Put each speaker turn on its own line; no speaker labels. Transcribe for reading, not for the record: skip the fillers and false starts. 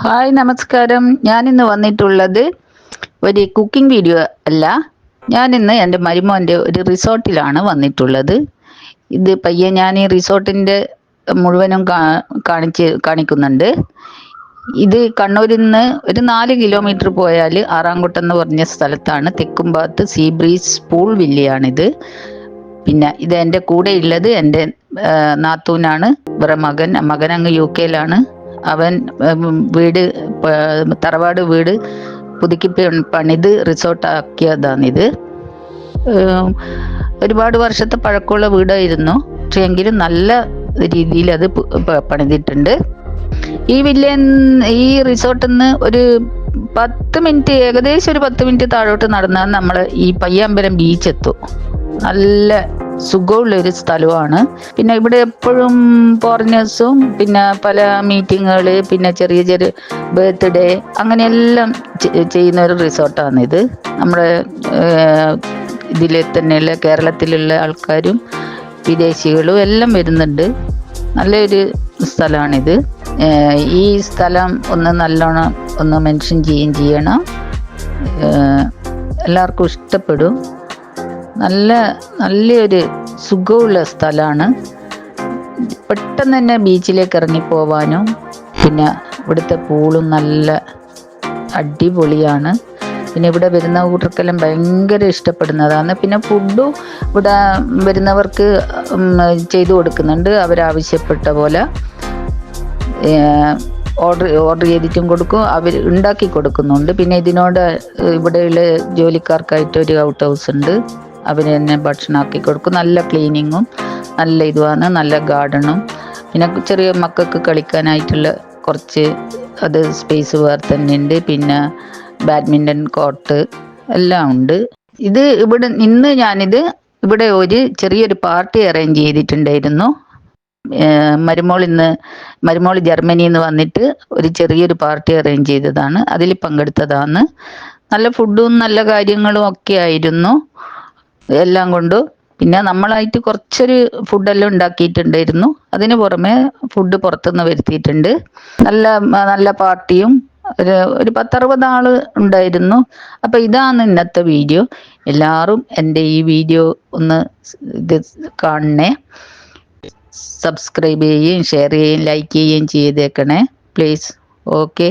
Hi നമസ്കാരം. ഞാനിന്ന് വന്നിട്ടുള്ളത് ഒരു കുക്കിംഗ് വീഡിയോ അല്ല. ഞാനിന്ന് എൻ്റെ മരുമോൻ്റെ ഒരു റിസോർട്ടിലാണ് വന്നിട്ടുള്ളത്. ഇത് പയ്യെ ഞാൻ ഈ റിസോർട്ടിൻ്റെ മുഴുവനും കാണിക്കുന്നുണ്ട്. ഇത് കണ്ണൂരിൽ നിന്ന് ഒരു 4 കിലോമീറ്റർ പോയാൽ ആറാംകുട്ടം എന്ന് പറഞ്ഞ സ്ഥലത്താണ്. തെക്കുംഭാഗത്ത് സീ ബ്രീസ് പൂൾ വില്ലയാണിത്. പിന്നെ ഇത് എൻ്റെ കൂടെ ഉള്ളത് എൻ്റെ നാത്തൂനാണ്. ഇവരുടെ മകൻ അങ്ങ് UK-ലാണ്. അവൻ വീട് തറവാട് വീട് പുതുക്കി പണിത് റിസോർട്ടാക്കിയതാണിത്. ഒരുപാട് വർഷത്തെ പഴക്കമുള്ള വീടായിരുന്നു. പക്ഷെ എങ്കിലും നല്ല രീതിയിൽ അത് പണിതിട്ടുണ്ട്. ഈ റിസോർട്ടിൽ നിന്ന് ഒരു 10 മിനിറ്റ്, ഏകദേശം ഒരു 10 മിനിറ്റ് താഴോട്ട് നടന്നാൽ നമ്മൾ ഈ പയ്യാമ്പലം ബീച്ച് എത്തും. നല്ല സുഖമുള്ള ഒരു സ്ഥലമാണ്. പിന്നെ ഇവിടെ എപ്പോഴും ഫോറിനേഴ്സും പിന്നെ പല മീറ്റിങ്ങുകൾ, പിന്നെ ചെറിയ ചെറിയ ബർത്ത്ഡേ അങ്ങനെയെല്ലാം ചെയ്യുന്ന ഒരു റിസോർട്ടാണിത്. നമ്മുടെ ഇതിലെ തന്നെയുള്ള കേരളത്തിലുള്ള ആൾക്കാരും വിദേശികളും എല്ലാം വരുന്നുണ്ട്. നല്ലൊരു സ്ഥലമാണിത്. ഈ സ്ഥലം നല്ലോണം മെൻഷൻ ചെയ്യണം. എല്ലാവർക്കും ഇഷ്ടപ്പെടും. നല്ലൊരു സുഖമുള്ള സ്ഥലമാണ്. പെട്ടെന്ന് തന്നെ ബീച്ചിലേക്ക് ഇറങ്ങി പോവാനും, പിന്നെ ഇവിടുത്തെ പൂളും നല്ല അടിപൊളിയാണ്. പിന്നെ ഇവിടെ വരുന്ന കൂട്ടർക്കെല്ലാം ഭയങ്കര ഇഷ്ടപ്പെടുന്നതാണ്. പിന്നെ ഫുഡും ഇവിടെ വരുന്നവർക്ക് ചെയ്തു കൊടുക്കുന്നുണ്ട്. അവരാവശ്യപ്പെട്ട പോലെ ഓർഡർ ചെയ്തിട്ടും കൊടുക്കും, അവർ ഉണ്ടാക്കി കൊടുക്കുന്നുണ്ട്. പിന്നെ ഇവിടെയുള്ള ജോലിക്കാർക്കായിട്ട് ഒരു ഔട്ട് ഹൗസ് ഉണ്ട്. അവർ തന്നെ ഭക്ഷണമാക്കി കൊടുക്കും. നല്ല ക്ലീനിങ്ങും നല്ല ഇതുമാണ്, നല്ല ഗാർഡനും. പിന്നെ ചെറിയ മക്കൾക്ക് കളിക്കാനായിട്ടുള്ള കുറച്ച് സ്പേസ് വേറെ തന്നെ ഉണ്ട്. പിന്നെ ബാഡ്മിൻ്റൺ കോർട്ട് എല്ലാം ഉണ്ട്. ഇവിടെ ഒരു ചെറിയൊരു പാർട്ടി അറേഞ്ച് ചെയ്തിട്ടുണ്ടായിരുന്നു. മരുമോൾ ജർമ്മനിയിൽ നിന്ന് വന്നിട്ട് ഒരു ചെറിയൊരു പാർട്ടി അറേഞ്ച് ചെയ്തതാണ്. അതിൽ പങ്കെടുത്തതാണ്. നല്ല ഫുഡും നല്ല കാര്യങ്ങളും ഒക്കെ ആയിരുന്നു എല്ലാം കൊണ്ടും. പിന്നെ നമ്മളായിട്ട് കുറച്ചൊരു ഫുഡെല്ലാം ഉണ്ടാക്കിയിട്ടുണ്ടായിരുന്നു. അതിന് പുറമെ ഫുഡ് പുറത്തുനിന്ന് വരുത്തിയിട്ടുണ്ട്. നല്ല പാർട്ടിയും ഒരു 10-60 ആള് ഉണ്ടായിരുന്നു. അപ്പം ഇതാണ് ഇന്നത്തെ വീഡിയോ. എല്ലാവരും എൻ്റെ ഈ വീഡിയോ കാണണേ. സബ്സ്ക്രൈബ് ചെയ്യുകയും ഷെയർ ചെയ്യുകയും ലൈക്ക് ചെയ്യുകയും ചെയ്തേക്കണേ പ്ലീസ്. ഓക്കെ.